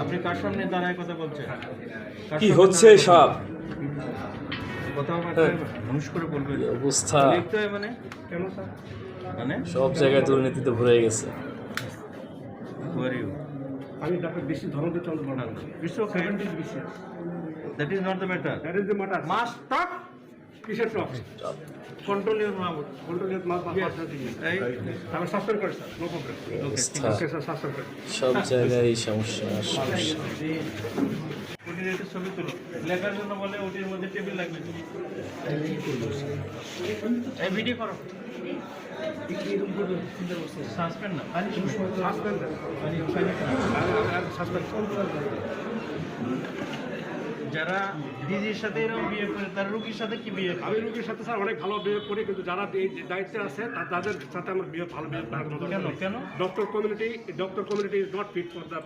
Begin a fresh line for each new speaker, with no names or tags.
আপনি কার সামনে দাঁড়ায় কথা বলছেন?
কি হচ্ছে সব
কথা মানুষ করে বলবেন
অবস্থা?
লিখতে হয় মানে কেন স্যার? মানে
সব জায়গায় দুর্নীতিতে ভরে গেছে।
Who are you?
আমি doctor BC Dhananjay Chandra Barman.
It's okay. That is not the matter.
That is the matter.
Must talk.
কিসের টক?
Control your mouth.
কন্ট্রোলের মাস বা
এই
আমি সাসপেন্ড করি স্যার, নো প্রবলেম।
অবস্থা
ওকে স্যার, সাসপেন্ড করি।
সব জায়গায় এই সমস্যা সমস্যা।
ওটির একটা ছবি তুলো। লেখার জন্য বলে ওটির মধ্যে টেবিল লাগবে। এই ভিডিও করো। সাসপেন্ড না।
Suspend suspend.
যারা ডিজির সাথে এরকম বিয়ে করে তার রোগীর সাথে কি বিয়ে করে?
আমি রোগীর সাথে স্যার অনেক ভালো বিহেভ করি, কিন্তু যারা এই দায়িত্বে আছে তাদের সাথে আমার বিহেভ ভালো বিহেভ করার মতো।
কেন?
Doctor community is not fit for the